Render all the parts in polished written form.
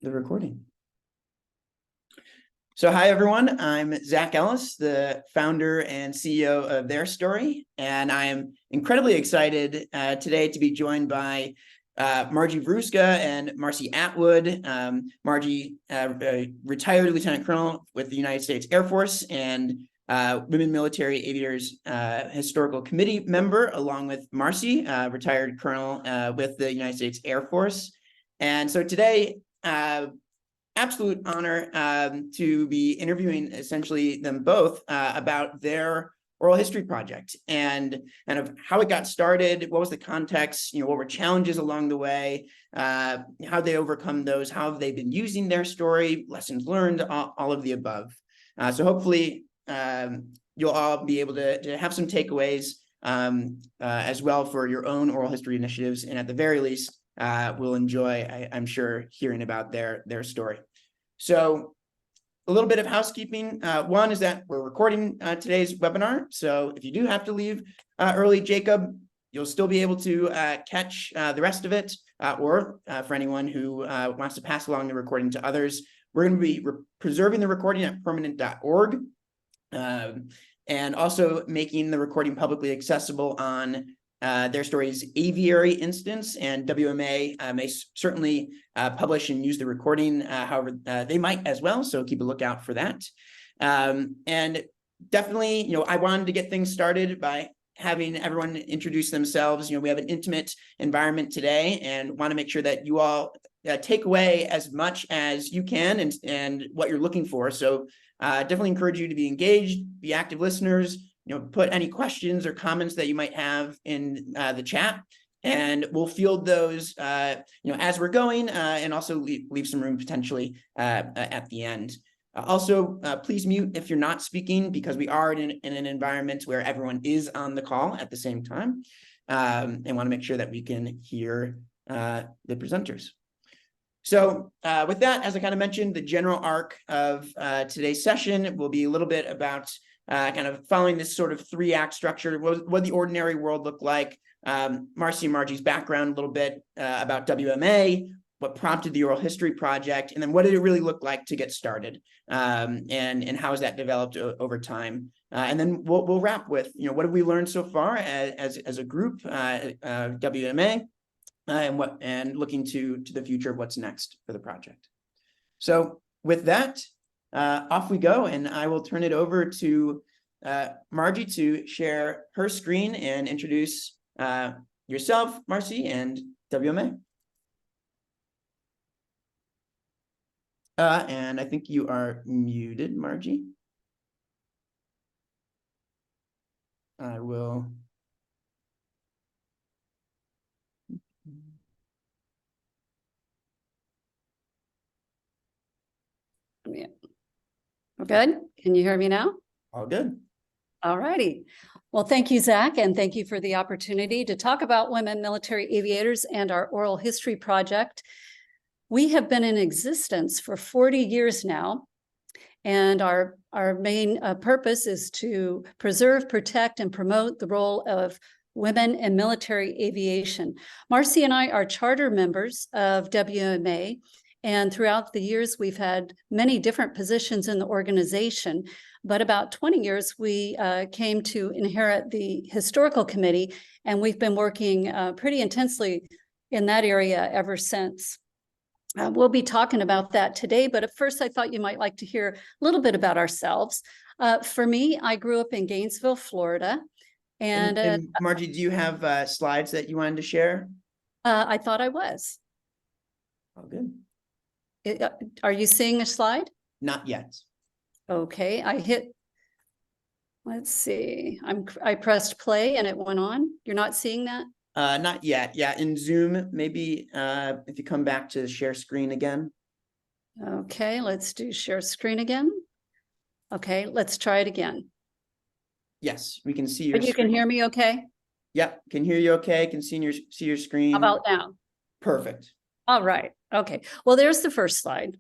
the recording. So hi, everyone. I'm Zach Ellis, the founder and CEO of TheirStory, and I am incredibly excited today to be joined by Margie Varuska and Marcy Atwood. Margie, retired Lieutenant Colonel with the United States Air Force and Women Military Aviators Historical Committee member, along with Marcy, retired Colonel with the United States Air Force. And so today, absolute honor to be interviewing essentially them both about their oral history project and kind of how it got started, what was the context, what were challenges along the way, how they overcome those, how have they been using their story, lessons learned, all of the above. So hopefully you'll all be able to have some takeaways as well for your own oral history initiatives, and at the very least, we'll enjoy, I'm sure, hearing about their story. So a little bit of housekeeping. One is that we're recording today's webinar. So if you do have to leave early, Jacob, you'll still be able to catch the rest of it, or for anyone who wants to pass along the recording to others, we're going to be preserving the recording at permanent.org and also making the recording publicly accessible on TheirStory's aviary instance, and WMA may certainly publish and use the recording, however, they might as well, so keep a lookout for that. And definitely, I wanted to get things started by having everyone introduce themselves. We have an intimate environment today and want to make sure that you all take away as much as you can and what you're looking for. So definitely encourage you to be engaged, be active listeners, put any questions or comments that you might have in the chat, and we'll field those, as we're going, and also leave some room potentially at the end. Also, please mute if you're not speaking, because we are in an environment where everyone is on the call at the same time, and want to make sure that we can hear the presenters. So with that, as I kind of mentioned, the general arc of today's session will be a little bit about kind of following this sort of three-act structure, what the ordinary world looked like, Marcy and Margie's background a little bit about WMA, what prompted the oral history project, and then what did it really look like to get started, and how has that developed over time. And then we'll wrap with, what have we learned so far as a group, WMA, and looking to the future of what's next for the project. So with that, off we go, and I will turn it over to Margie to share her screen and introduce yourself, Marcy, and WMA. And I think you are muted, Margie. I will. Yeah. Good. Can you hear me now? All good. All righty. Well, thank you, Zach, and thank you for the opportunity to talk about women military aviators and our oral history project. We have been in existence for 40 years now, and our main purpose is to preserve, protect, and promote the role of women in military aviation. Marcy and I are charter members of WMA, and throughout the years, we've had many different positions in the organization. But about 20 years, we came to inherit the Historical Committee, and we've been working pretty intensely in that area ever since. We'll be talking about that today, but at first I thought you might like to hear a little bit about ourselves. For me, I grew up in Gainesville, Florida. And Margie, do you have slides that you wanted to share? I thought I was. Oh, good. Are you seeing a slide? Not yet. Okay, let's see. I pressed play and it went on. You're not seeing that? Not yet. Yeah, in Zoom, maybe if you come back to share screen again. Okay, let's do share screen again. Okay, let's try it again. Yes, we can see your But you can hear me okay? Yep, can hear you okay, can see your screen. How about now? Perfect. All right, okay. Well, there's the first slide.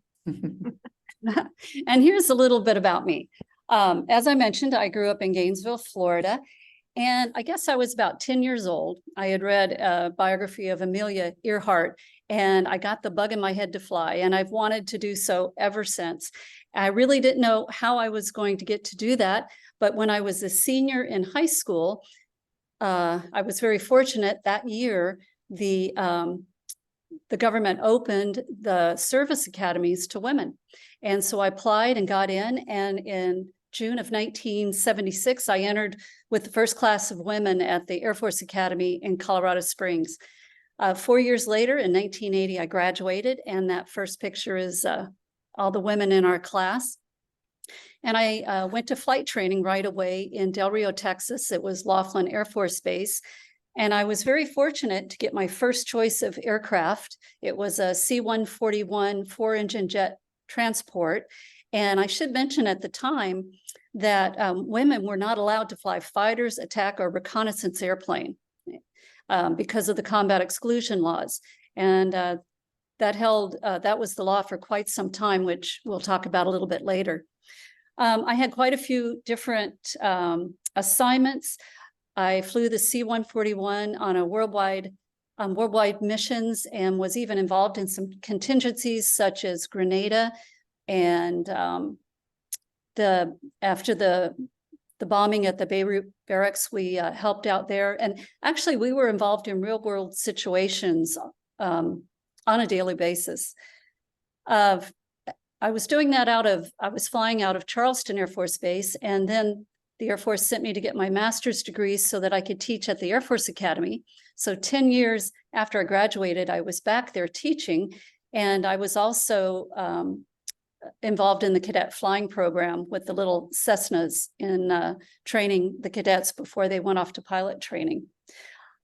And here's a little bit about me. As I mentioned, I grew up in Gainesville, Florida, and I guess I was about 10 years old. I had read a biography of Amelia Earhart, and I got the bug in my head to fly, and I've wanted to do so ever since. I really didn't know how I was going to get to do that, but when I was a senior in high school, I was very fortunate that year. The government opened the service academies to women, and so I applied and got in. And in June of 1976, I entered with the first class of women at the Air Force Academy in Colorado Springs. 4 years later, in 1980, I graduated, and that first picture is all the women in our class. And I went to flight training right away in Del Rio, Texas. It was Laughlin Air Force Base. And I was very fortunate to get my first choice of aircraft. It was a C-141 four-engine jet transport. And I should mention at the time that women were not allowed to fly fighters, attack, or reconnaissance airplane because of the combat exclusion laws. And that was the law for quite some time, which we'll talk about a little bit later. I had quite a few different assignments. I flew the C-141 on a worldwide missions, and was even involved in some contingencies such as Grenada. And after the bombing at the Beirut barracks, we helped out there. And actually, we were involved in real world situations on a daily basis. I was doing that I was flying out of Charleston Air Force Base, and then the Air Force sent me to get my master's degree so that I could teach at the Air Force Academy. So 10 years after I graduated, I was back there teaching, and I was also involved in the cadet flying program with the little Cessnas in training the cadets before they went off to pilot training.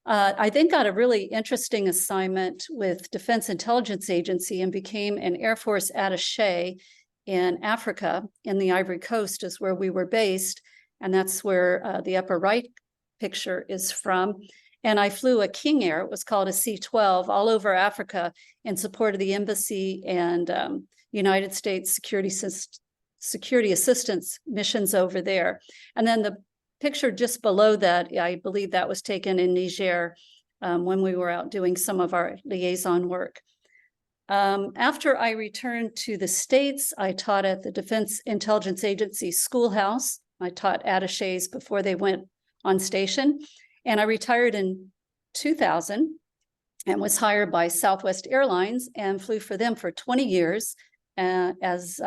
I then got a really interesting assignment with Defense Intelligence Agency and became an Air Force attaché in Africa. In the Ivory Coast is where we were based, and that's where the upper right picture is from. And I flew a King Air, it was called a C-12, all over Africa in support of the embassy and United States security assistance missions over there. And then the picture just below that, I believe that was taken in Niger when we were out doing some of our liaison work. After I returned to the States, I taught at the Defense Intelligence Agency schoolhouse. I taught attachés before they went on station. And I retired in 2000 and was hired by Southwest Airlines and flew for them for 20 years as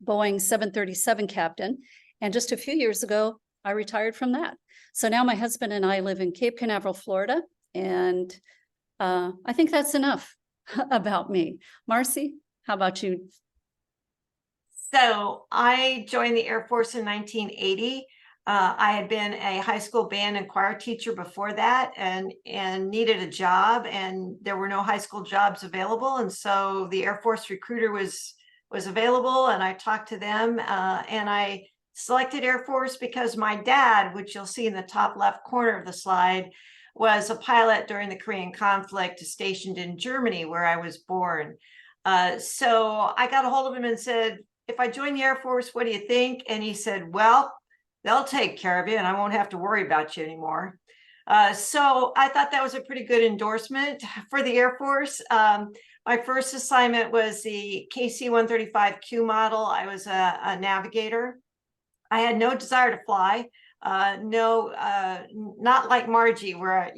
Boeing 737 captain. And just a few years ago, I retired from that. So now my husband and I live in Cape Canaveral, Florida. And I think that's enough about me. Marcy, how about you? So I joined the Air Force in 1980. I had been a high school band and choir teacher before that, and needed a job, and there were no high school jobs available. And so the Air Force recruiter was available, and I talked to them, and I selected Air Force because my dad, which you'll see in the top left corner of the slide, was a pilot during the Korean conflict stationed in Germany, where I was born. So I got a hold of him and said, if I join the Air Force, what do you think? And he said, well, they'll take care of you and I won't have to worry about you anymore. So I thought that was a pretty good endorsement for the Air Force. My first assignment was the KC-135Q model. I was a navigator. I had no desire to fly. Not like Margie, where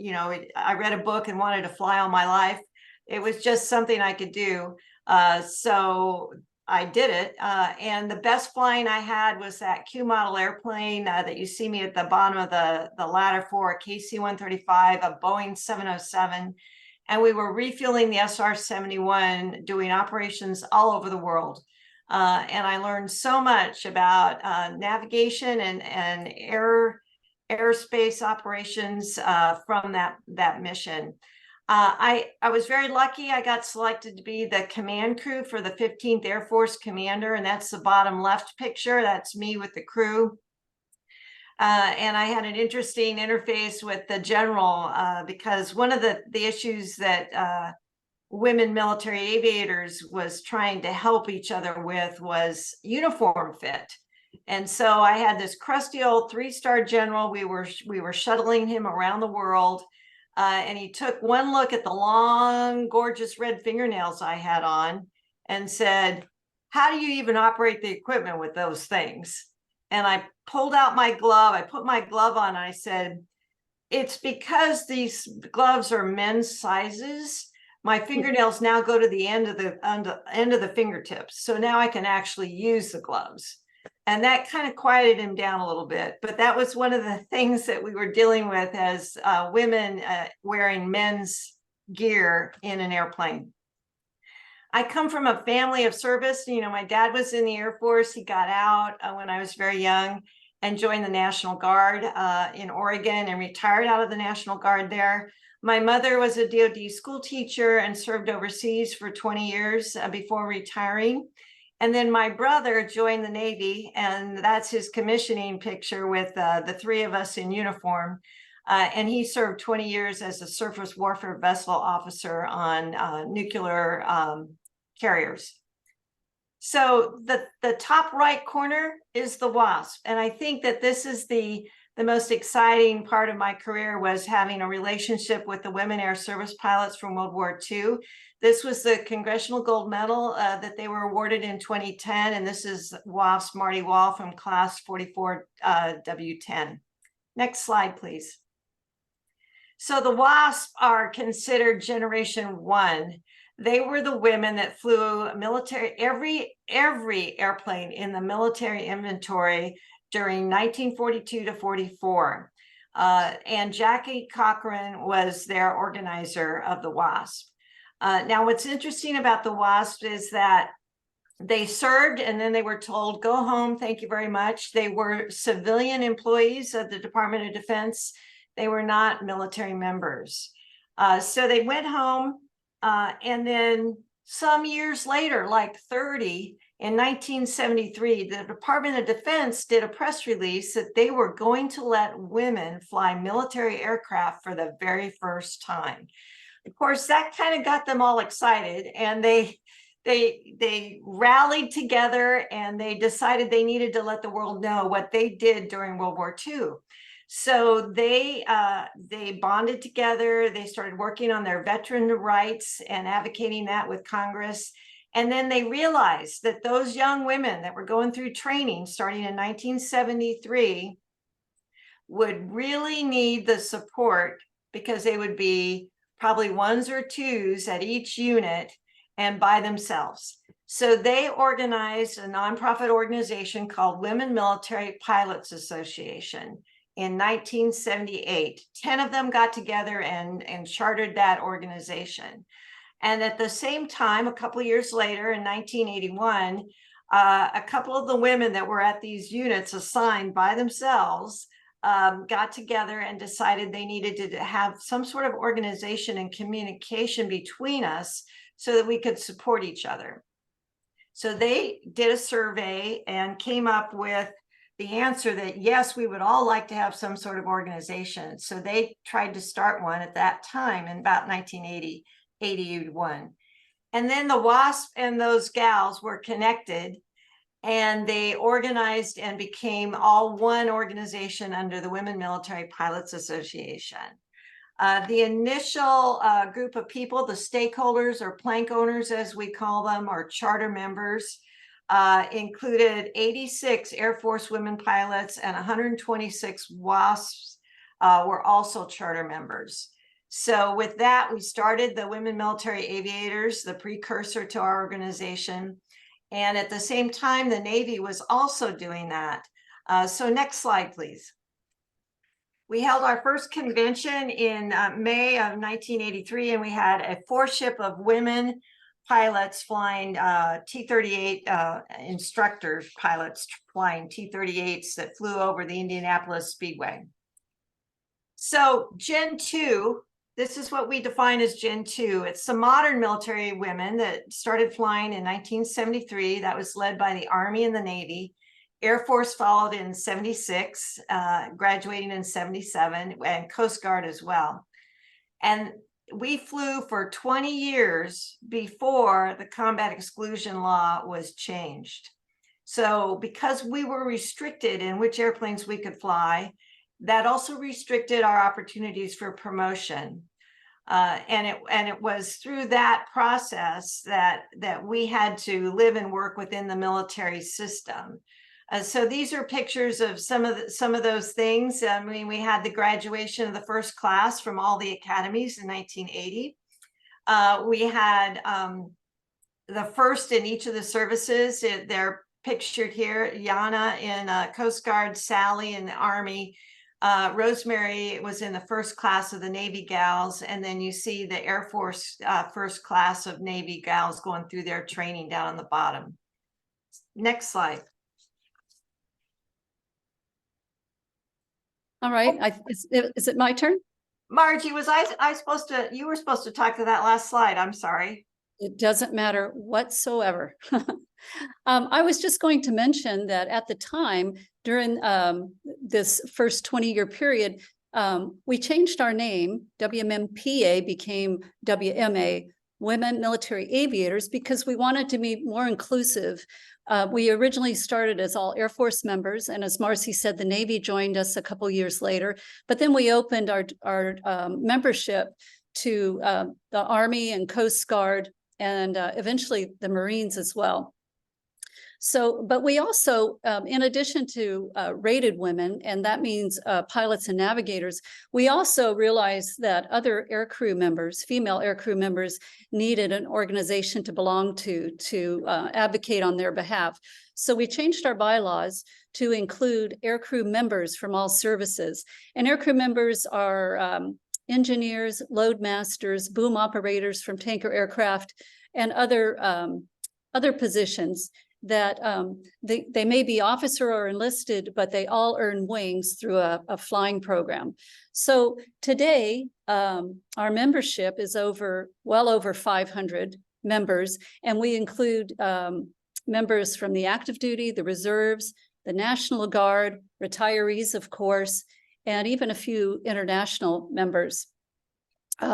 I read a book and wanted to fly all my life. It was just something I could do. So I did it. And the best flying I had was that Q model airplane that you see me at the bottom of the ladder for, KC-135, a Boeing 707. And we were refueling the SR-71, doing operations all over the world. And I learned so much about navigation and airspace operations from that mission. I was very lucky. I got selected to be the command crew for the 15th Air Force Commander, and that's the bottom left picture. That's me with the crew. And I had an interesting interface with the general because one of the issues that women military aviators was trying to help each other with was uniform fit. And so I had this crusty old 3-star general. We were shuttling him around the world. And he took one look at the long, gorgeous red fingernails I had on and said, "How do you even operate the equipment with those things?" And I pulled out my glove. I put my glove on and I said, "It's because these gloves are men's sizes. My fingernails now go to the end of the fingertips. So now I can actually use the gloves." And that kind of quieted him down a little bit. But that was one of the things that we were dealing with as women wearing men's gear in an airplane. I come from a family of service. You know, my dad was in the Air Force. He got out when I was very young and joined the National Guard in Oregon and retired out of the National Guard there. My mother was a DoD school teacher and served overseas for 20 years before retiring. And then my brother joined the Navy, and that's his commissioning picture with the three of us in uniform. And he served 20 years as a surface warfare vessel officer on nuclear carriers. So the top right corner is the WASP. And I think that this is the most exciting part of my career, was having a relationship with the women air service pilots from World War II. This was the Congressional Gold Medal that they were awarded in 2010. And this is WASP Marty Wall from class 44 W10. Next slide, please. So the WASP are considered Generation 1. They were the women that flew military, every airplane in the military inventory during 1942 to 44. And Jackie Cochran was their organizer of the WASP. Now, what's interesting about the WASP is that they served and then they were told, "Go home, thank you very much." They were civilian employees of the Department of Defense. They were not military members. So they went home, and then some years later, like 30, in 1973, the Department of Defense did a press release that they were going to let women fly military aircraft for the very first time. Of course, that kind of got them all excited, and they rallied together and they decided they needed to let the world know what they did during World War II. So they bonded together. They started working on their veteran rights and advocating that with Congress. And then they realized that those young women that were going through training starting in 1973 would really need the support, because they would be probably ones or twos at each unit and by themselves. So they organized a nonprofit organization called Women Military Pilots Association in 1978. 10 of them got together and chartered that organization. And at the same time, a couple of years later, in 1981, a couple of the women that were at these units assigned by themselves got together and decided they needed to have some sort of organization and communication between us so that we could support each other. So they did a survey and came up with the answer that, yes, we would all like to have some sort of organization. So they tried to start one at that time in about 1980, 81. And then the WASP and those gals were connected, and they organized and became all one organization under the Women Military Pilots Association. The initial group of people, the stakeholders or plank owners, as we call them, or charter members, included 86 Air Force women pilots, and 126 WASPs were also charter members. So with that, we started the Women Military Aviators, the precursor to our organization. And at the same time, the Navy was also doing that. So next slide, please. We held our first convention in May of 1983, and we had a 4-ship of women pilots flying T-38 instructors, pilots flying T-38s that flew over the Indianapolis Speedway. So Gen 2, this is what we define as Gen 2. It's the modern military women that started flying in 1973. That was led by the Army and the Navy. Air Force followed in 76, graduating in 77, and Coast Guard as well. And we flew for 20 years before the Combat Exclusion Law was changed. So because we were restricted in which airplanes we could fly, that also restricted our opportunities for promotion. And it was through that process that we had to live and work within the military system. So these are pictures of some of those things. I mean, we had the graduation of the first class from all the academies in 1980. We had the first in each of the services. They're pictured here. Yana in Coast Guard, Sally in the Army, Rosemary was in the first class of the Navy gals, and then you see the Air Force first class of Navy gals going through their training down on the bottom. Next slide. All right, is it my turn? Margie, was I supposed to, you were supposed to talk to that last slide. I'm sorry. It doesn't matter whatsoever. I was just going to mention that at the time, during this first 20-year period, we changed our name. WMMPA became WMA, Women Military Aviators, because we wanted to be more inclusive. We originally started as all Air Force members, and as Marcy said, the Navy joined us a couple years later. But then we opened our membership to the Army and Coast Guard, and eventually the Marines as well. So, but we also, in addition to rated women, and that means pilots and navigators, we also realized that other aircrew members, female aircrew members, needed an organization to belong to advocate on their behalf. So we changed our bylaws to include aircrew members from all services. And aircrew members are engineers, load masters, boom operators from tanker aircraft, and other positions that they may be officer or enlisted, but they all earn wings through a flying program. So today, our membership is well over 500 members, and we include members from the active duty, the reserves, the National Guard, retirees, of course, and even a few international members.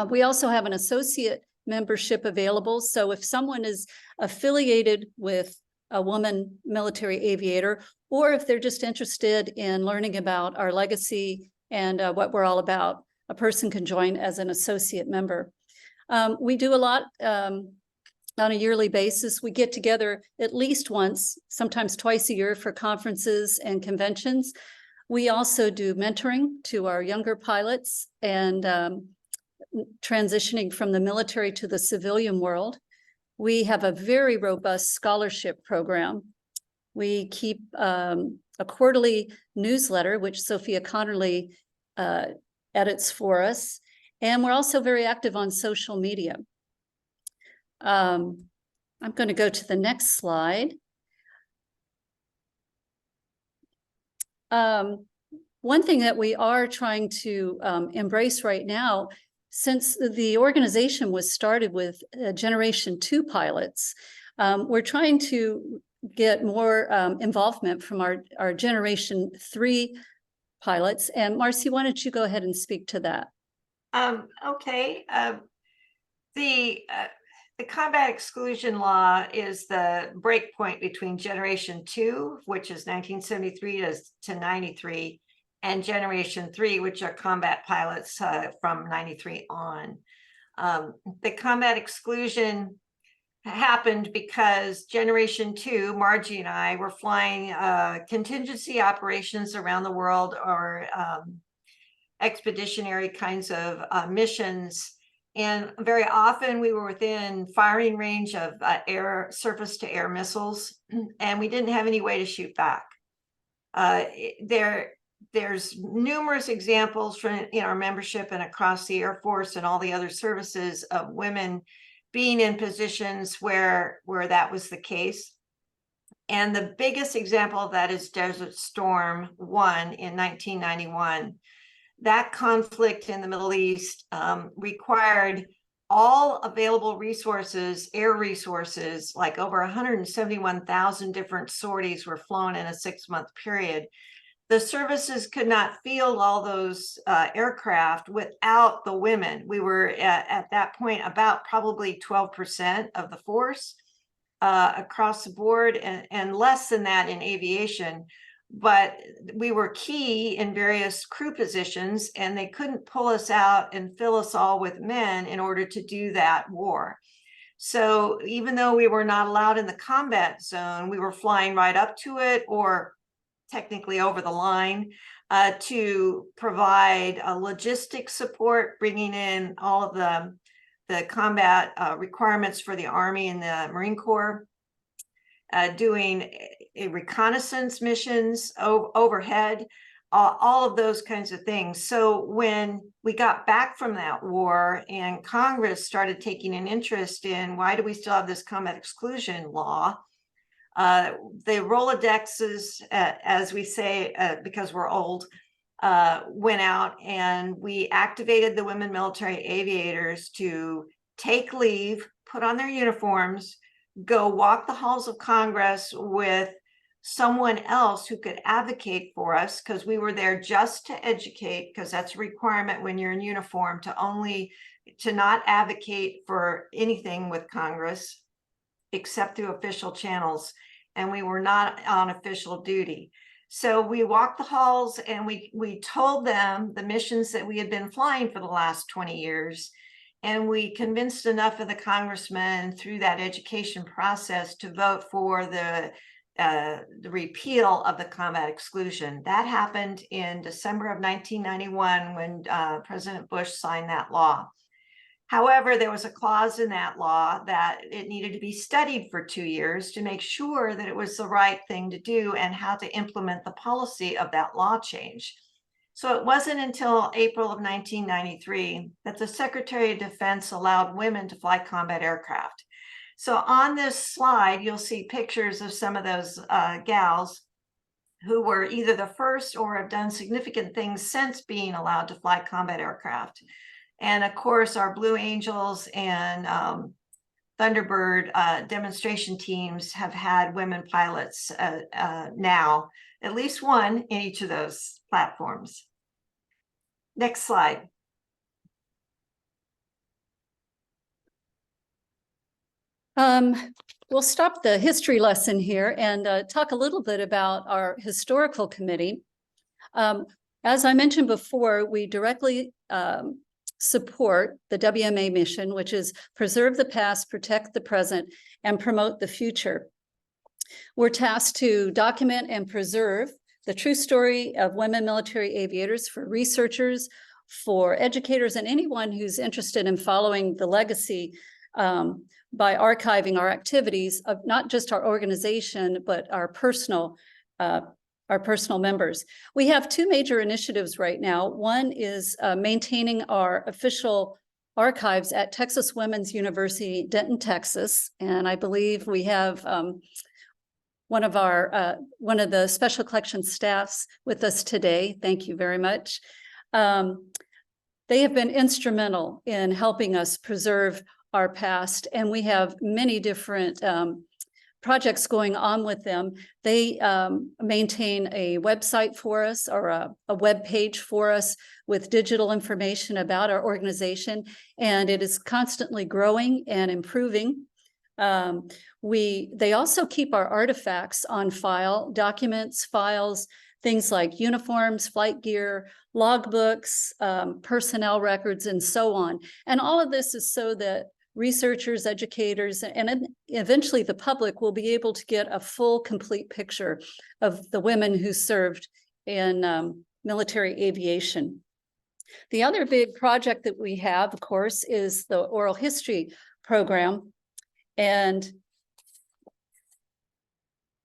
We also have an associate membership available. So if someone is affiliated with a woman military aviator, or if they're just interested in learning about our legacy and what we're all about, a person can join as an associate member. We do a lot on a yearly basis. We get together at least once, sometimes twice a year for conferences and conventions. We also do mentoring to our younger pilots and transitioning from the military to the civilian world. We have a very robust scholarship program. We keep a quarterly newsletter, which Sophia Connerly edits for us. And we're also very active on social media. I'm going to go to the next slide. One thing that we are trying to embrace right now, since the organization was started with Generation 2 pilots, we're trying to get more involvement from our Generation 3 pilots. And Marcy, why don't you go ahead and speak to that? Okay. The combat exclusion law is the break point between Generation 2, which is 1973 to 93, and Generation 3, which are combat pilots from 93 on. The combat exclusion happened because Generation 2, Margie and I, were flying contingency operations around the world, or expeditionary kinds of missions. And very often we were within firing range of surface to air missiles, and we didn't have any way to shoot back. There's numerous examples in our membership and across the Air Force and all the other services of women being in positions where that was the case. And the biggest example of that is Desert Storm 1 in 1991. That conflict in the Middle East required all available resources, air resources, like over 171,000 different sorties were flown in a 6-month period. The services could not field all those aircraft without the women. We were at that point about probably 12% of the force across the board, and less than that in aviation. but we were key in various crew positions, and they couldn't pull us out and fill us all with men in order to do that war. So even though we were not allowed in the combat zone, we were flying right up to it, or technically over the line, to provide logistics support, bringing in all of the combat requirements for the Army and the Marine Corps, doing reconnaissance missions overhead, all of those kinds of things. So when we got back from that war and Congress started taking an interest in why do we still have this combat exclusion law, the Rolodexes, as we say, because we're old, went out, and we activated the women military aviators to take leave, put on their uniforms, go walk the halls of Congress with someone else who could advocate for us, because we were there just to educate, because that's a requirement when you're in uniform, to not advocate for anything with Congress except through official channels, and we were not on official duty. So we walked the halls, and we told them the missions that we had been flying for the last 20 years. And we convinced enough of the congressmen through that education process to vote for the repeal of the combat exclusion. That happened in December of 1991 when President Bush signed that law. However, there was a clause in that law that it needed to be studied for 2 years to make sure that it was the right thing to do and how to implement the policy of that law change. So it wasn't until April of 1993 that the Secretary of Defense allowed women to fly combat aircraft. So on this slide, you'll see pictures of some of those gals who were either the first or have done significant things since being allowed to fly combat aircraft. And of course, our Blue Angels and Thunderbird demonstration teams have had women pilots now, at least one in each of those platforms. Next slide. We'll stop the history lesson here and talk a little bit about our historical committee. As I mentioned before, we directly support the WMA mission, which is preserve the past, protect the present, and promote the future. We're tasked to document and preserve the true story of women military aviators for researchers, for educators, and anyone who's interested in following the legacy by archiving our activities of not just our organization, but our personal members. We have two major initiatives right now. One is maintaining our official archives at Texas Women's University, Denton, Texas. And I believe we have one of the special collections staffs with us today. Thank you very much. They have been instrumental in helping us preserve our past, and we have many different projects going on with them. They maintain a website for us, or a web page for us with digital information about our organization, and it is constantly growing and improving. They also keep our artifacts on file, documents, files, things like uniforms, flight gear, logbooks, personnel records, and so on. And all of this is so that researchers, educators, and eventually the public will be able to get a full, complete picture of the women who served in military aviation. The other big project that we have, of course, is the oral history program. And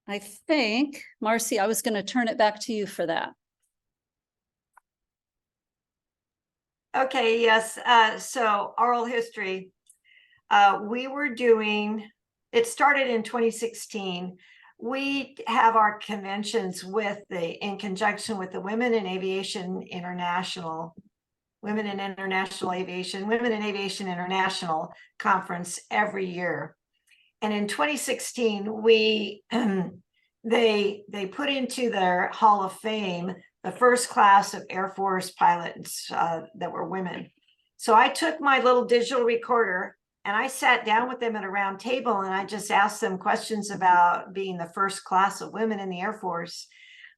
I think, Marcy, I was going to turn it back to you for that. Okay, yes. So oral history. We were doing, it started in 2016. We have our conventions in conjunction with the Women in Aviation International, Women in Aviation International Conference every year. And in 2016, they put into their Hall of Fame the first class of Air Force pilots that were women. So I took my little digital recorder and I sat down with them at a round table, and I just asked them questions about being the first class of women in the Air Force.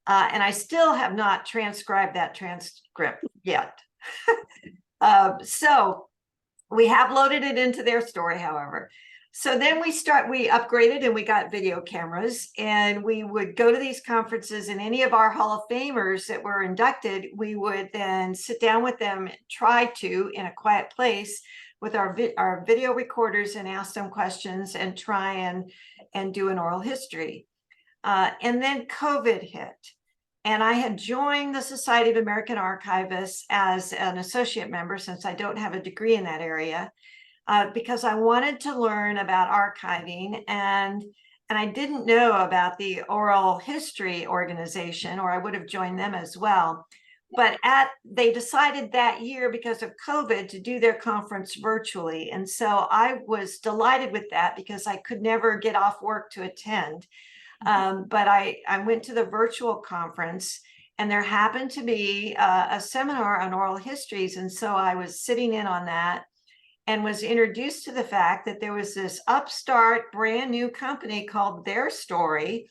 And I still have not transcribed that transcript yet. So we have loaded it into TheirStory, however. So then we upgraded and we got video cameras, and we would go to these conferences, and any of our Hall of Famers that were inducted, we would then sit down with them, try to, in a quiet place with our video recorders, and ask them questions and try and do an oral history. And then COVID hit. And I had joined the Society of American Archivists as an associate member, since I don't have a degree in that area, because I wanted to learn about archiving, and I didn't know about the Oral History Organization, or I would have joined them as well. But they decided that year, because of COVID, to do their conference virtually. And so I was delighted with that, because I could never get off work to attend. But I went to the virtual conference, and there happened to be a seminar on oral histories. And so I was sitting in on that, and was introduced to the fact that there was this upstart brand new company called TheirStory,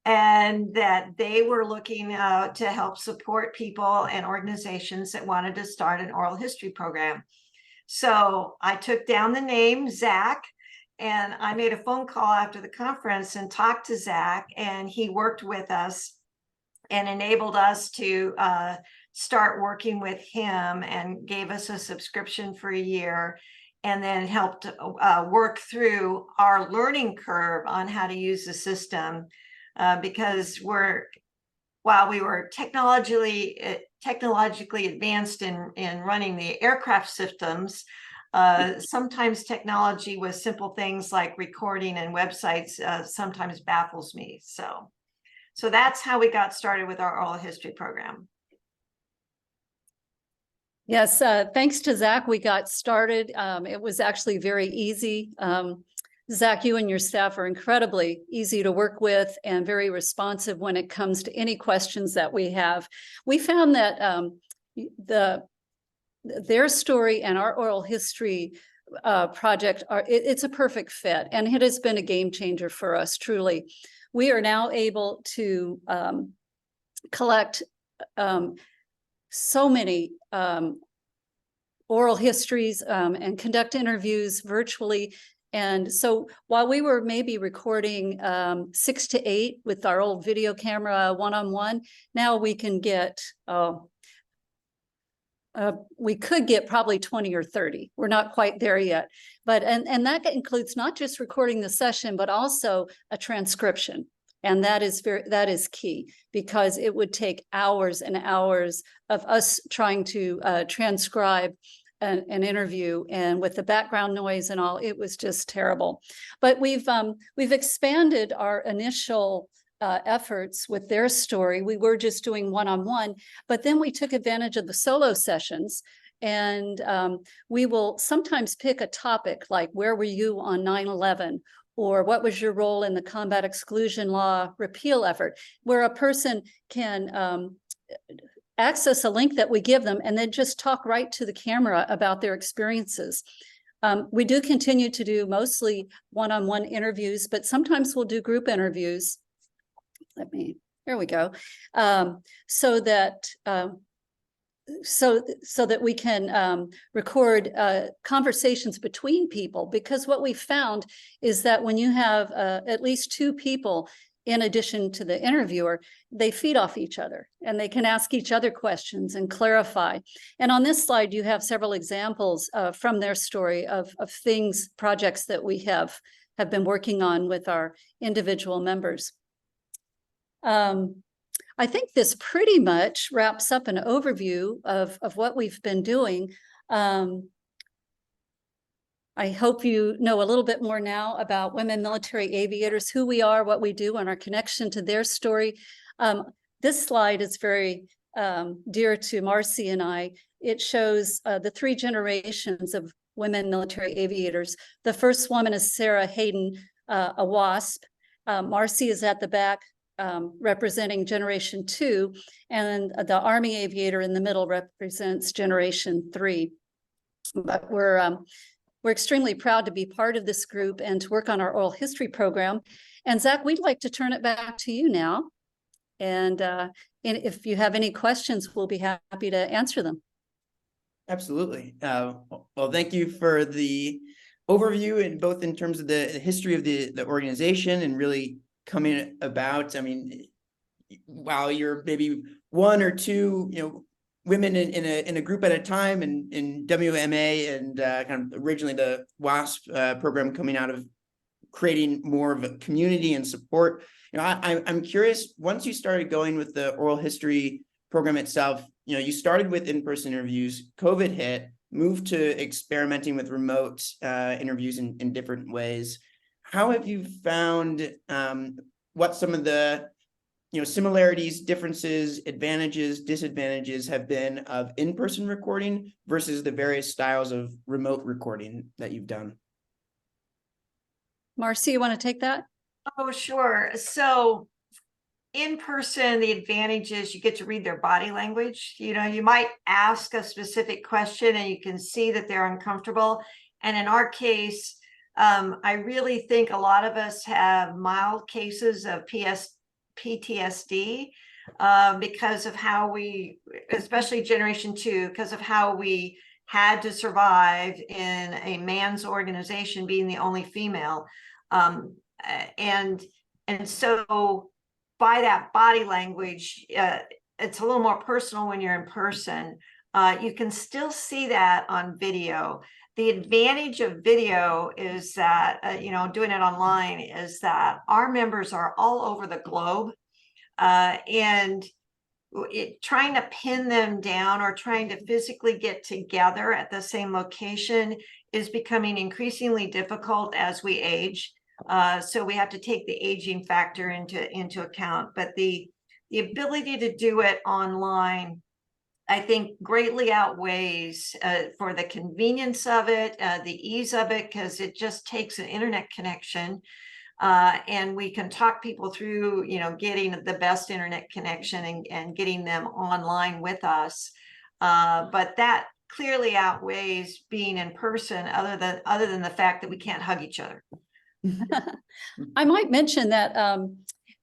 and that they were looking to help support people and organizations that wanted to start an oral history program. So I took down the name, Zach, and I made a phone call after the conference and talked to Zach, and he worked with us and enabled us to start working with him, and gave us a subscription for a year, and then helped work through our learning curve on how to use the system, because while we were technologically advanced in running the aircraft systems, sometimes technology with simple things like recording and websites sometimes baffles me. So that's how we got started with our oral history program. Yes, thanks to Zach, we got started. It was actually very easy. Zach, you and your staff are incredibly easy to work with and very responsive when it comes to any questions that we have. We found that TheirStory and our oral history project it's a perfect fit, and it has been a game changer for us, truly. We are now able to collect so many oral histories and conduct interviews virtually. And so while we were maybe recording 6 to 8 with our old video camera one-on-one, now we can get we could get probably 20 or 30. We're not quite there yet, but and that includes not just recording the session, but also a transcription. And that is key, because it would take hours and hours of us trying to transcribe an interview, and with the background noise and all, it was just terrible. But we've expanded our initial efforts with TheirStory. We were just doing one-on-one, but then we took advantage of the solo sessions, and we will sometimes pick a topic like, where were you on 9/11? Or what was your role in the Combat Exclusion Law repeal effort, where a person can access a link that we give them and then just talk right to the camera about their experiences. We do continue to do mostly one-on-one interviews, but sometimes we'll do group interviews. There we go. So that we can record conversations between people, because what we found is that when you have at least 2 people in addition to the interviewer, they feed off each other, and they can ask each other questions and clarify. And on this slide, you have several examples from TheirStory of things, projects that we have been working on with our individual members. I think this pretty much wraps up an overview of what we've been doing. I hope you know a little bit more now about Women Military Aviators, who we are, what we do, and our connection to TheirStory. This slide is very dear to Marcie and I. It shows the 3 generations of women military aviators. The first woman is Sarah Hayden, a WASP. Marcie is at the back, representing Generation 2, and the Army aviator in the middle represents Generation 3. But we're extremely proud to be part of this group and to work on our oral history program. And Zach, we'd like to turn it back to you now. And if you have any questions, we'll be happy to answer them. Absolutely. Well, thank you for the overview, and both in terms of the history of the organization and really coming about. I mean, while you're maybe one or two, women in a group at a time, and in WMA, and kind of originally the WASP program coming out of creating more of a community and support. I'm curious, once you started going with the oral history program itself, you started with in-person interviews, COVID hit, moved to experimenting with remote interviews in different ways. How have you found what some of the similarities, differences, advantages, disadvantages have been of in-person recording versus the various styles of remote recording that you've done? Marcy, you want to take that? Oh, sure. So in person, the advantage is you get to read their body language. You might ask a specific question and you can see that they're uncomfortable. And in our case, I really think a lot of us have mild cases of PTSD because of how we, especially Generation 2, because of how we had to survive in a man's organization, being the only female. And so by that body language, it's a little more personal when you're in person. You can still see that on video. The advantage of video is that, doing it online, is that our members are all over the globe, and trying to pin them down or trying to physically get together at the same location is becoming increasingly difficult as we age. So we have to take the aging factor into account, but the ability to do it online, I think, greatly outweighs for the convenience of it, the ease of it, because it just takes an internet connection, and we can talk people through, getting the best internet connection and getting them online with us. But that clearly outweighs being in person, other than the fact that we can't hug each other. I might mention that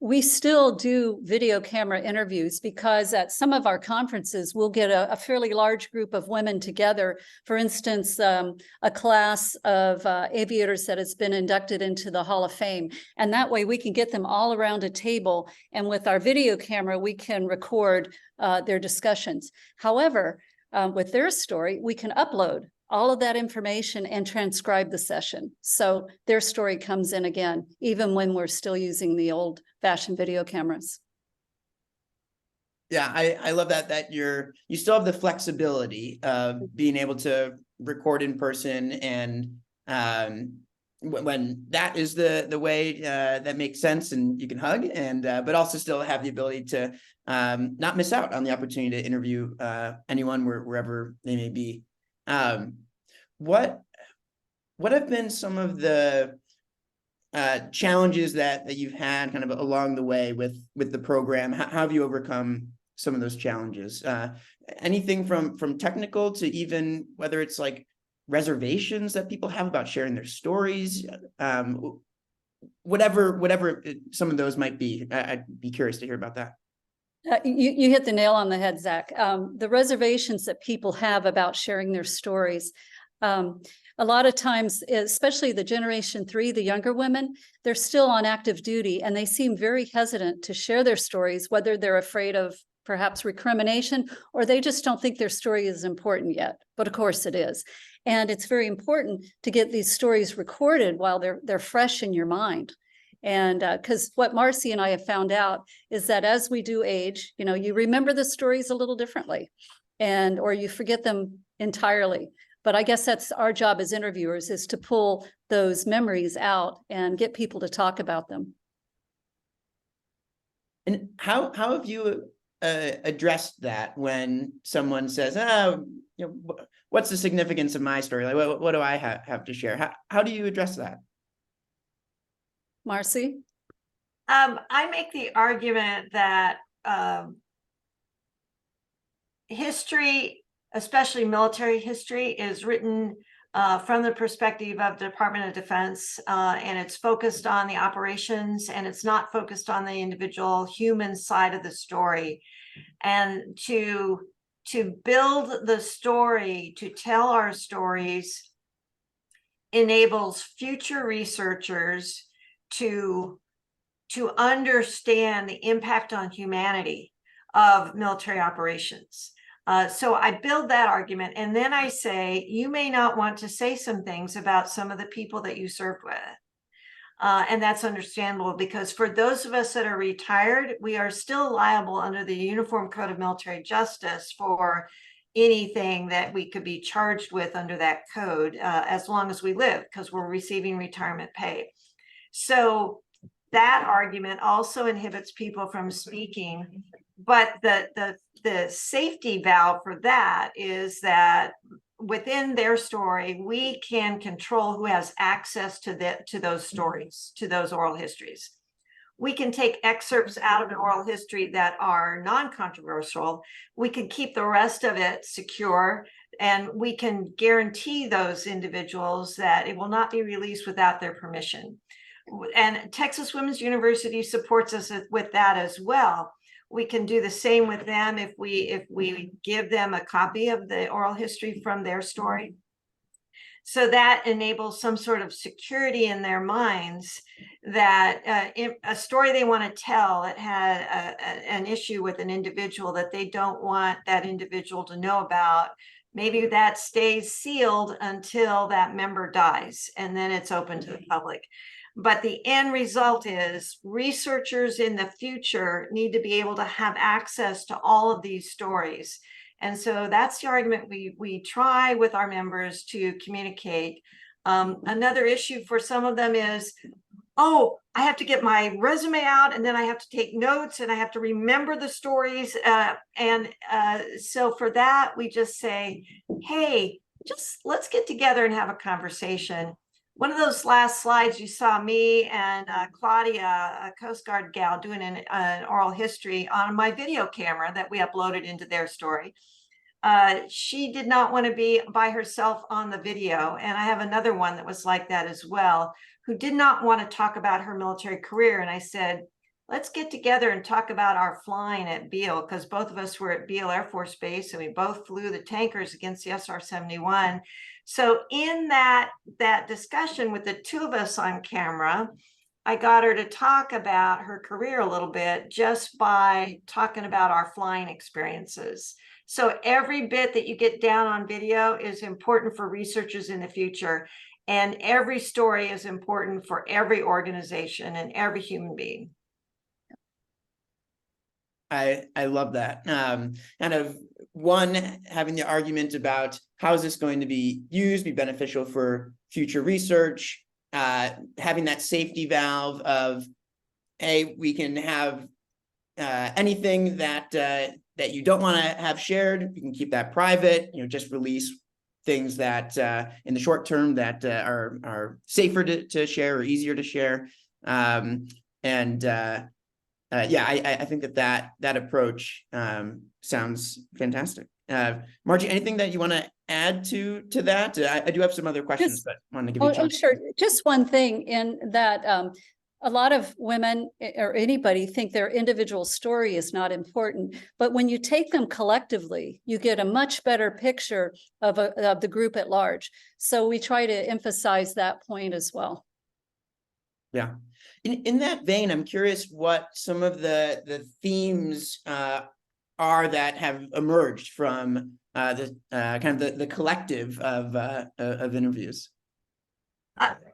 we still do video camera interviews, because at some of our conferences, we'll get a fairly large group of women together. For instance, a class of aviators that has been inducted into the Hall of Fame. And that way we can get them all around a table. And with our video camera, we can record their discussions. However, with TheirStory, we can upload all of that information and transcribe the session. So TheirStory comes in again, even when we're still using the old-fashioned video cameras. Yeah, I love that you still have the flexibility of being able to record in person, and when that is the way that makes sense, and you can hug, and but also still have the ability to not miss out on the opportunity to interview anyone wherever they may be. What have been some of the challenges that you've had kind of along the way with the program? How have you overcome some of those challenges? Anything from technical to even whether it's like reservations that people have about sharing their stories, whatever some of those might be. I'd be curious to hear about that. You hit the nail on the head, Zach. The reservations that people have about sharing their stories. A lot of times, especially the Generation 3, the younger women, they're still on active duty, and they seem very hesitant to share their stories, whether they're afraid of perhaps recrimination, or they just don't think their story is important yet. But of course it is. And it's very important to get these stories recorded while they're fresh in your mind. And because what Marcy and I have found out is that as we do age, you remember the stories a little differently, or you forget them entirely. But I guess that's our job as interviewers, is to pull those memories out and get people to talk about them. And how have you addressed that when someone says, "Oh, what's the significance of my story? Like, what do I have to share?" How do you address that? Marcy? I make the argument that history, especially military history, is written from the perspective of the Department of Defense, and it's focused on the operations, and it's not focused on the individual human side of the story. And to build the story, to tell our stories, enables future researchers to understand the impact on humanity of military operations. So I build that argument, and then I say, you may not want to say some things about some of the people that you served with. And that's understandable, because for those of us that are retired, we are still liable under the Uniform Code of Military Justice for anything that we could be charged with under that code, as long as we live, because we're receiving retirement pay. So that argument also inhibits people from speaking. But the safety valve for that is that within their story, we can control who has access to those stories, to those oral histories. We can take excerpts out of an oral history that are non-controversial. We can keep the rest of it secure, and we can guarantee those individuals that it will not be released without their permission. And Texas Women's University supports us with that as well. We can do the same with them if we give them a copy of the oral history from their story. So that enables some sort of security in their minds that a story they want to tell that had an issue with an individual that they don't want that individual to know about, maybe that stays sealed until that member dies, and then it's open to the public. But the end result is researchers in the future need to be able to have access to all of these stories. And so that's the argument we try with our members to communicate. Another issue for some of them is, oh, I have to get my resume out, and then I have to take notes, and I have to remember the stories. So for that, we just say, hey, just let's get together and have a conversation. One of those last slides, you saw me and Claudia, a Coast Guard gal, doing an oral history on my video camera that we uploaded into TheirStory. She did not want to be by herself on the video. And I have another one that was like that as well, who did not want to talk about her military career. And I said, let's get together and talk about our flying at Beale, because both of us were at Beale Air Force Base, and we both flew the tankers against the SR-71. So in that discussion with the two of us on camera, I got her to talk about her career a little bit just by talking about our flying experiences. So every bit that you get down on video is important for researchers in the future. And every story is important for every organization and every human being. I love that. Kind of one, having the argument about how is this going to be used, be beneficial for future research, having that safety valve of, hey, we can have anything that you don't want to have shared, you can keep that private, just release things that in the short term that are safer to share or easier to share. Yeah, I think that approach sounds fantastic. Margie, anything that you want to add to that? I do have some other questions, but I wanted to give you a chance. Sure. Just one thing in that a lot of women or anybody think their individual story is not important, but when you take them collectively, you get a much better picture of the group at large. So we try to emphasize that point as well. Yeah. In that vein, I'm curious what some of the themes are that have emerged from the kind of the collective of interviews.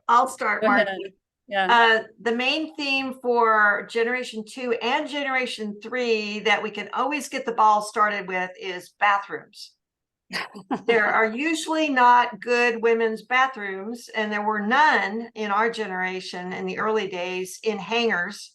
I'll start, Margie. Yeah. The main theme for Generation 2 and Generation 3 that we can always get the ball started with is bathrooms. There are usually not good women's bathrooms, and there were none in our generation in the early days in hangars.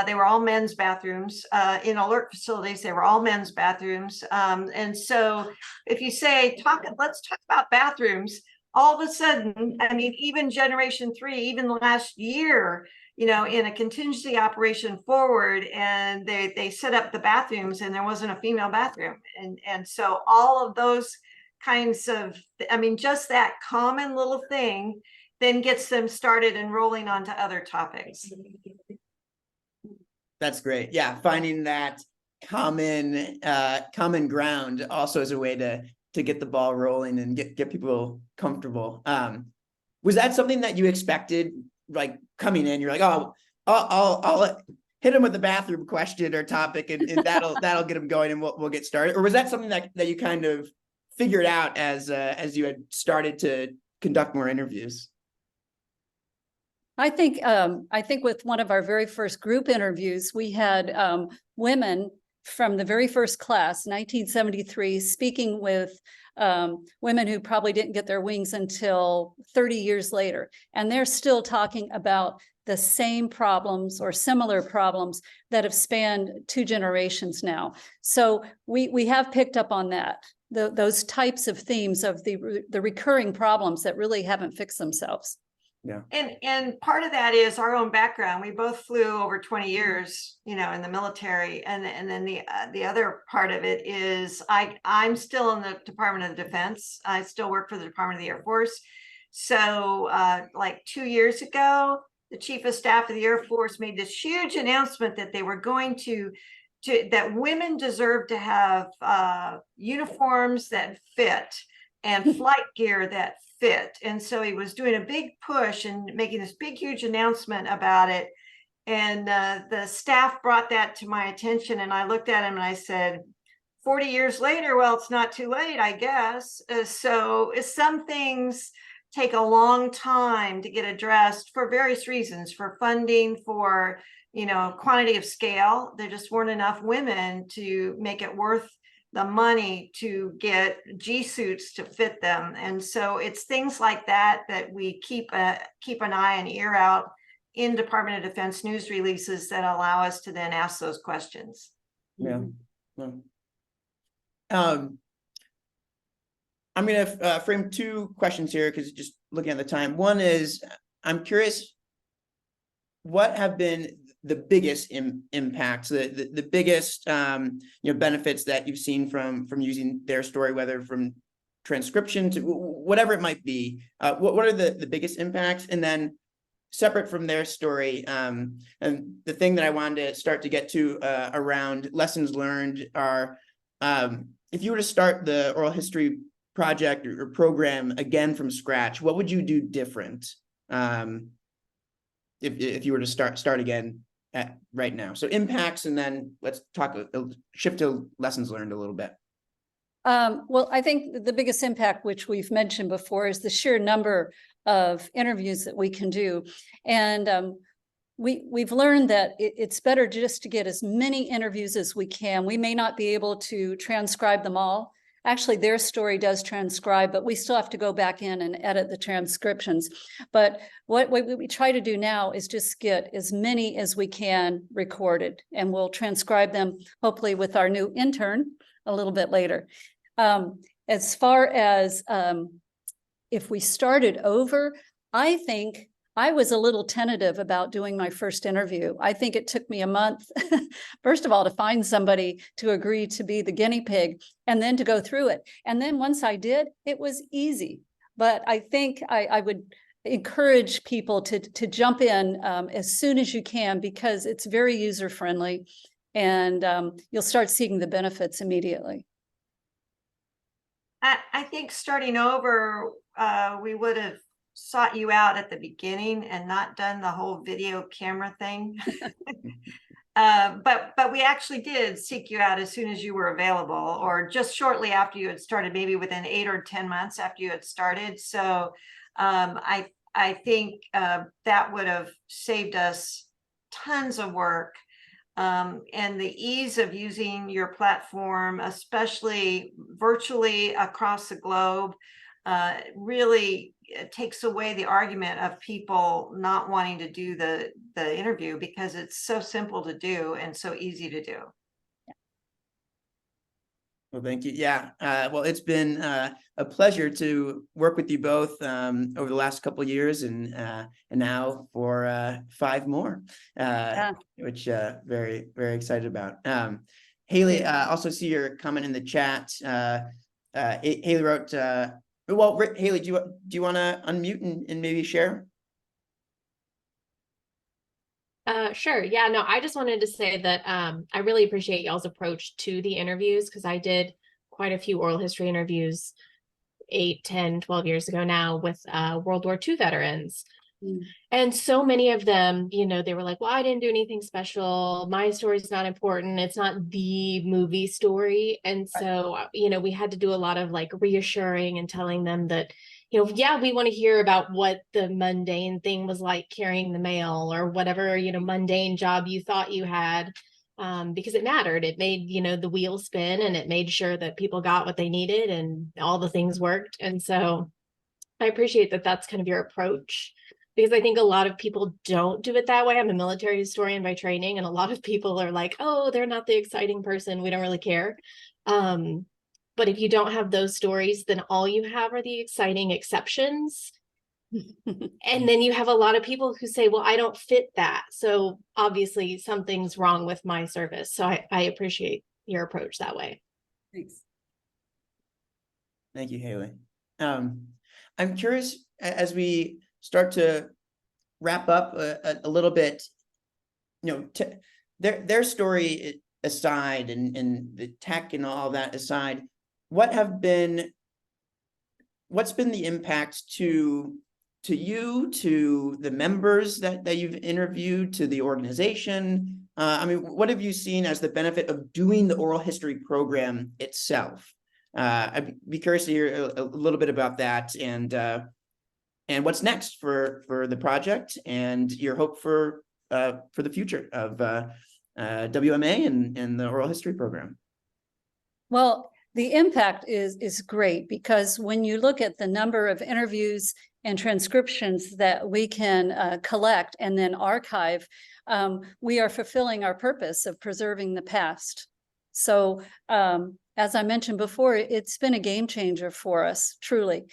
They were all men's bathrooms. In alert facilities, they were all men's bathrooms. And so if you say, let's talk about bathrooms, all of a sudden, I mean, even Generation 3, even last year, in a contingency operation forward, and they set up the bathrooms and there wasn't a female bathroom. And so all of those kinds of, I mean, just that common little thing then gets them started and rolling onto other topics. That's great. Yeah, finding that common ground also is a way to get the ball rolling and get people comfortable. Was that something that you expected, like coming in? You're like, oh, I'll hit them with the bathroom question or topic, and that'll get them going, and we'll get started. Or was that something that you kind of figured out as you had started to conduct more interviews? I think with one of our very first group interviews, we had women from the very first class, 1973, speaking with women who probably didn't get their wings until 30 years later. And they're still talking about the same problems or similar problems that have spanned 2 generations now. So we have picked up on that, those types of themes of the recurring problems that really haven't fixed themselves. Yeah. And part of that is our own background. We both flew over 20 years, in the military. And then the other part of it is I'm still in the Department of Defense. I still work for the Department of the Air Force. So like 2 years ago, the Chief of Staff of the Air Force made this huge announcement that they were going to that women deserve to have uniforms that fit and flight gear that fit. And so he was doing a big push and making this big, huge announcement about it. And the staff brought that to my attention, and I looked at him and I said, 40 years later, well, it's not too late, I guess. So some things take a long time to get addressed for various reasons, for funding, for quantity of scale. There just weren't enough women to make it worth the money to get G suits to fit them. And so it's things like that we keep an eye and ear out in Department of Defense news releases that allow us to then ask those questions. Yeah. I'm going to frame 2 questions here, because just looking at the time. One is, I'm curious, what have been the biggest impacts, the biggest benefits that you've seen from using TheirStory, whether from transcription to whatever it might be? What are the biggest impacts? And then separate from TheirStory, and the thing that I wanted to start to get to around lessons learned are, if you were to start the oral history project or program again from scratch, what would you do different if you were to start again right now? So impacts, and then let's shift to lessons learned a little bit. Well, I think the biggest impact, which we've mentioned before, is the sheer number of interviews that we can do. And we've learned that it's better just to get as many interviews as we can. We may not be able to transcribe them all. Actually, TheirStory does transcribe, but we still have to go back in and edit the transcriptions. But what we try to do now is just get as many as we can recorded, and we'll transcribe them hopefully with our new intern a little bit later. As far as if we started over, I think I was a little tentative about doing my first interview. I think it took me a month, first of all, to find somebody to agree to be the guinea pig, and then to go through it. And then once I did, it was easy. But I think I would encourage people to jump in as soon as you can, because it's very user-friendly, and you'll start seeing the benefits immediately. I think starting over, we would have sought you out at the beginning and not done the whole video camera thing. But we actually did seek you out as soon as you were available, or just shortly after you had started, maybe within 8 or 10 months after you had started. So I think that would have saved us tons of work. And the ease of using your platform, especially virtually across the globe, really takes away the argument of people not wanting to do the interview, because it's so simple to do and so easy to do. Well, thank you. Yeah. Well, it's been a pleasure to work with you both over the last couple of years, and now for 5 more, which very, very excited about. Haley, also see your comment in the chat. Haley wrote, well, Haley, do you want to unmute and maybe share? Sure. Yeah, no, I just wanted to say that I really appreciate y'all's approach to the interviews, because I did quite a few oral history interviews 8, 10, 12 years ago now with World War II veterans. And so many of them, you know, they were like, well, I didn't do anything special. My story's not important. It's not the movie story. And so, you know, we had to do a lot of like reassuring and telling them that, you know, yeah, we want to hear about what the mundane thing was like carrying the mail or whatever, you know, mundane job you thought you had, because it mattered. It made, you know, the wheel spin, and it made sure that people got what they needed and all the things worked. And so I appreciate that that's kind of your approach, because I think a lot of people don't do it that way. I'm a military historian by training, and a lot of people are like, oh, they're not the exciting person, we don't really care. But if you don't have those stories, then all you have are the exciting exceptions. And then you have a lot of people who say, well, I don't fit that. So obviously something's wrong with my service. So I appreciate your approach that way. Thanks. Thank you, Haley. I'm curious, as we start to wrap up a little bit, you know, their story aside, and the tech and all that aside, what's been the impact to you, to the members that you've interviewed, to the organization? I mean, what have you seen as the benefit of doing the oral history program itself? I'd be curious to hear a little bit about that, and what's next for the project, and your hope for the future of WMA and the oral history program. Well, the impact is great, because when you look at the number of interviews and transcriptions that we can collect and then archive, we are fulfilling our purpose of preserving the past. So as I mentioned before, it's been a game changer for us, truly.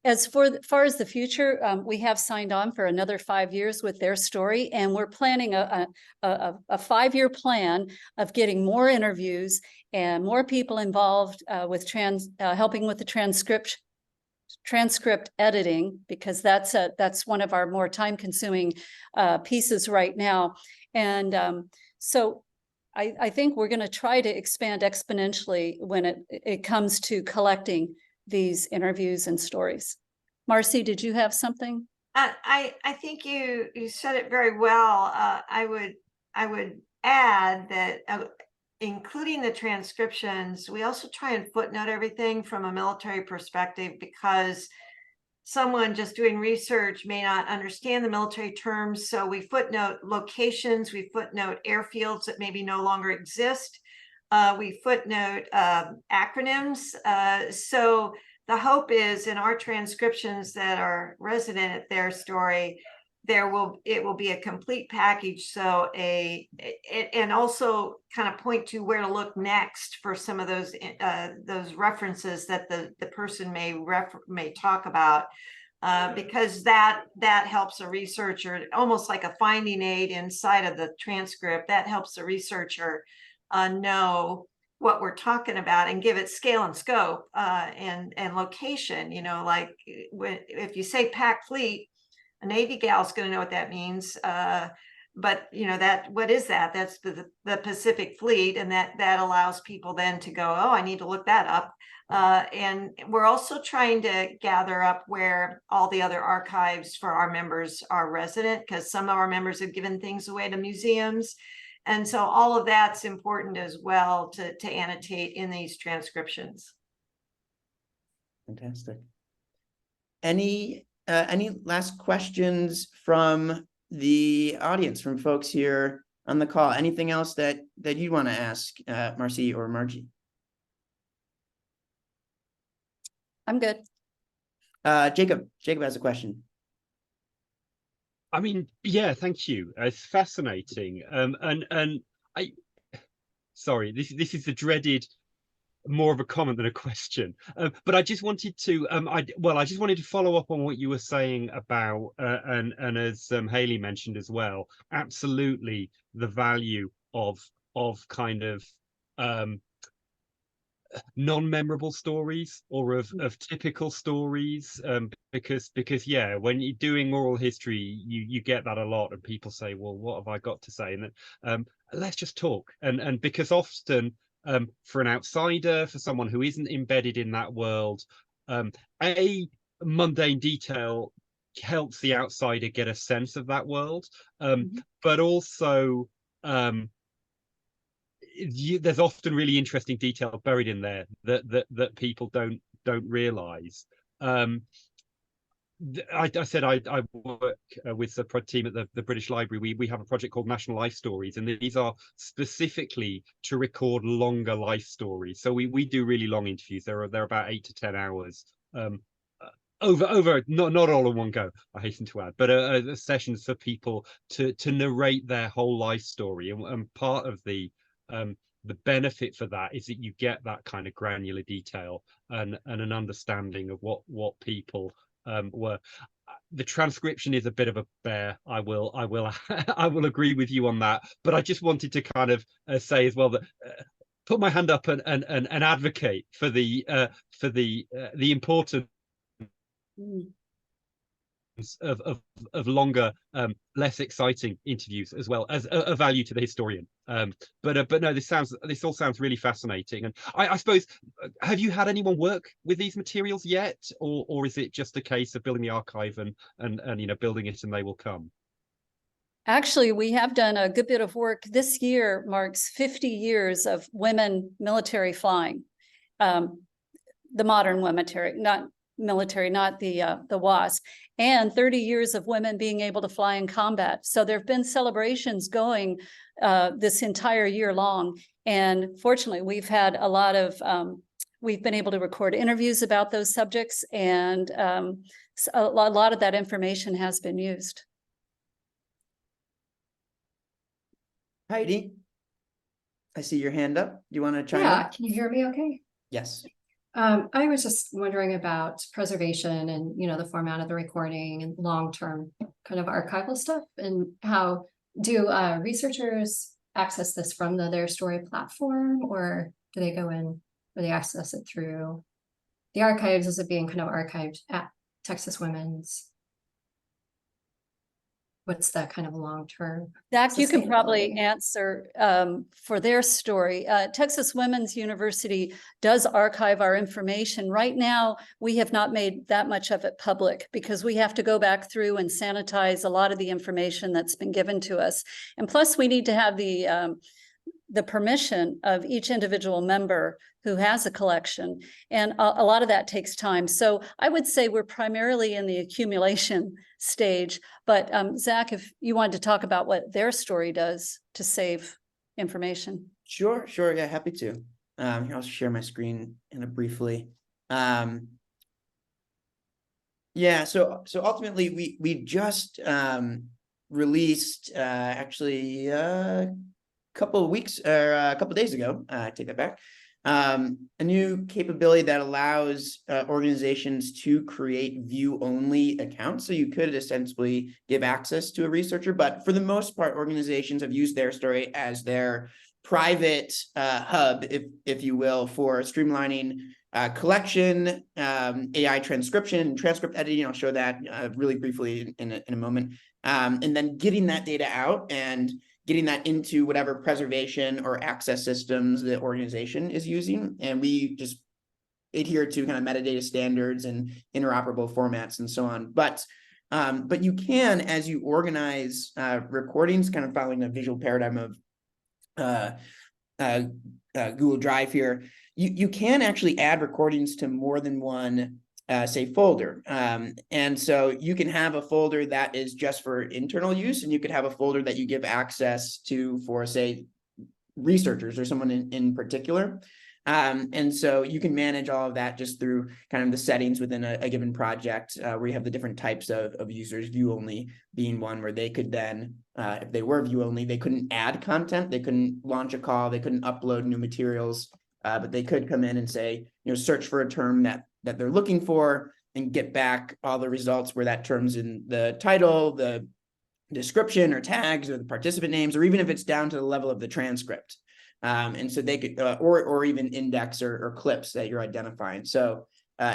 As far as the future, we have signed on for another 5 years with TheirStory, and we're planning a 5-year plan of getting more interviews and more people involved with helping with the transcript editing, because that's one of our more time-consuming pieces right now. And so I think we're going to try to expand exponentially when it comes to collecting these interviews and stories. Marcy, did you have something? I think you said it very well. I would add that including the transcriptions, we also try and footnote everything from a military perspective, because someone just doing research may not understand the military terms. So we footnote locations, we footnote airfields that maybe no longer exist. We footnote acronyms. So the hope is, in our transcriptions that are resident at TheirStory, it will be a complete package. So and also kind of point to where to look next for some of those references that the person may talk about, because that helps a researcher, almost like a finding aid inside of the transcript. That helps the researcher know what we're talking about and give it scale and scope and location. You know, like if you say pack fleet, a Navy gal is going to know what that means. But you know, what is that? That's the Pacific Fleet, and that allows people then to go, oh, I need to look that up. And we're also trying to gather up where all the other archives for our members are resident, because some of our members have given things away to museums. And so all of that's important as well to annotate in these transcriptions. Fantastic. Any last questions from the audience, from folks here on the call? Anything else that you want to ask Marcy or Margie? I'm good. Jacob has a question. I mean, yeah, thank you. It's fascinating. And sorry, this is the dreaded, more of a comment than a question. But I just wanted to, I just wanted to follow up on what you were saying about, and as Haley mentioned as well, absolutely the value of kind of non-memorable stories or of typical stories, because yeah, when you're doing oral history, you get that a lot, and people say, well, what have I got to say? And then let's just talk. And because often, for an outsider, for someone who isn't embedded in that world, a mundane detail helps the outsider get a sense of that world, but also there's often really interesting detail buried in there that people don't realize. I said I work with the team at the British Library. We have a project called National Life Stories, and these are specifically to record longer life stories. So we do really long interviews. They're about 8 to 10 hours. Over not all in one go, I hasten to add, but sessions for people to narrate their whole life story, and part of the benefit for that is that you get that kind of granular detail and an understanding of what people were. The transcription is a bit of a bear. I will I will agree with you on that, but I just wanted to kind of say as well that put my hand up and advocate for the importance of longer, less exciting interviews, as well as a value to the historian. But no, this all sounds really fascinating. And I suppose, have you had anyone work with these materials yet, or is it just a case of building the archive and building it and they will come? Actually, we have done a good bit of work. This year marks 50 years of women military flying. The modern military, not the WASP, and 30 years of women being able to fly in combat. So there have been celebrations going this entire year long. And fortunately, we've had a lot of, we've been able to record interviews about those subjects, and a lot of that information has been used. Heidi, I see your hand up. Do you want to chime Yeah, in? can you hear me okay? Yes. I was just wondering about preservation and, the format of the recording and long-term kind of archival stuff, and how do researchers access this from the TheirStory platform, or do they go in, or they access it through the archives? Is it being kind of archived at Texas Women's? What's that kind of long-term? Zach, you can probably sustainability? answer for TheirStory. Texas Women's University does archive our information. Right now, we have not made that much of it public because we have to go back through and sanitize a lot of the information that's been given to us. And plus, we need to have the permission of each individual member who has a collection. And a lot of that takes time. So I would say we're primarily in the accumulation stage. But Zach, if you wanted to talk about what TheirStory does to save information. Sure. Yeah, happy to. Here, I'll share my screen briefly. Yeah, so ultimately we just released actually a couple of weeks or a couple of days ago, I take that back, a new capability that allows organizations to create view-only accounts. So you could essentially give access to a researcher, but for the most part, organizations have used TheirStory as their private hub, if you will, for streamlining collection, AI transcription, transcript editing. I'll show that really briefly in a moment, and then getting that data out and getting that into whatever preservation or access systems the organization is using. And we just adhere to kind of metadata standards and interoperable formats and so on. But you can, as you organize recordings, kind of following a visual paradigm of Google Drive here, you can actually add recordings to more than one say folder. And so you can have a folder that is just for internal use, and you could have a folder that you give access to for, say, researchers or someone in particular. And so you can manage all of that just through kind of the settings within a given project, where you have the different types of users, view only being one, where they could then, if they were view only, they couldn't add content, they couldn't launch a call, they couldn't upload new materials, but they could come in and say, search for a term that they're looking for and get back all the results where that term's in the title, the description or tags or the participant names, or even if it's down to the level of the transcript. And so they could, or even index or clips that you're identifying. So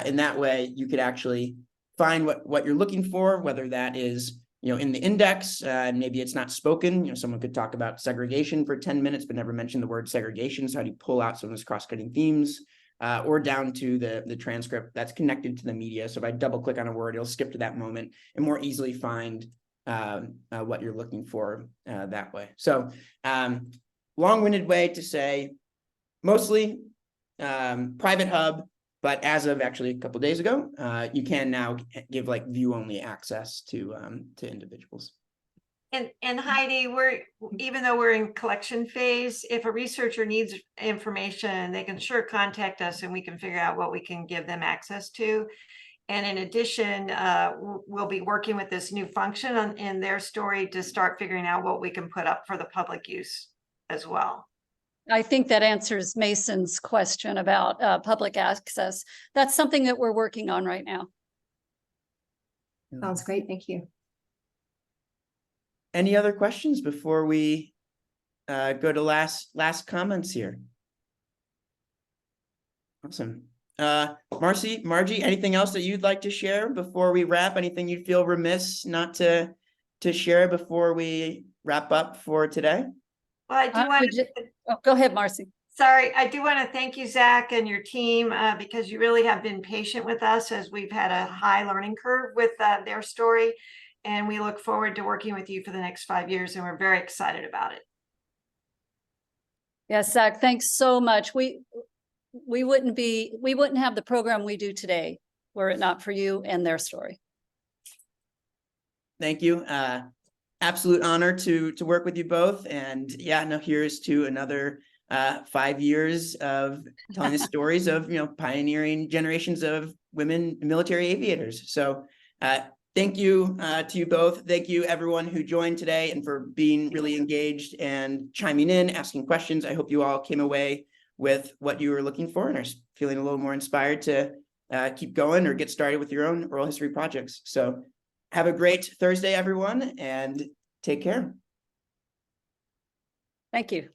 in that way, you could actually find what you're looking for, whether that is, in the index, maybe it's not spoken. Someone could talk about segregation for 10 minutes, but never mention the word segregation. So how do you pull out some of those cross-cutting themes, or down to the transcript that's connected to the media. So if I double click on a word, it'll skip to that moment and more easily find what you're looking for that way. So long-winded way to say mostly private hub, but as of actually a couple of days ago, you can now give like view-only access to individuals. And Heidi, even though we're in collection phase, if a researcher needs information, they can sure contact us and we can figure out what we can give them access to. And in addition, we'll be working with this new function in TheirStory to start figuring out what we can put up for the public use as well. I think that answers Mason's question about public access. That's something that we're working on right now. Sounds great. Thank you. Any other questions before we go to last comments here? Awesome. Margie, anything else that you'd like to share before we wrap? Anything you feel remiss not to share before we wrap up for today? Well, I do want to. Go ahead, Marcy. Sorry, I do want to thank you, Zach, and your team, because you really have been patient with us as we've had a high learning curve with TheirStory. And we look forward to working with you for the next 5 years, and we're very excited about it. Yes, Zach, thanks so much. We wouldn't have the program we do today were it not for you and TheirStory. Thank you. Absolute honor to work with you both. And yeah, no, here's to another 5 years of telling the stories of, pioneering generations of women military aviators. So thank you to you both. Thank you everyone who joined today and for being really engaged and chiming in, asking questions. I hope you all came away with what you were looking for and are feeling a little more inspired to keep going or get started with your own oral history projects. So have a great Thursday, everyone, and take care. Thank you.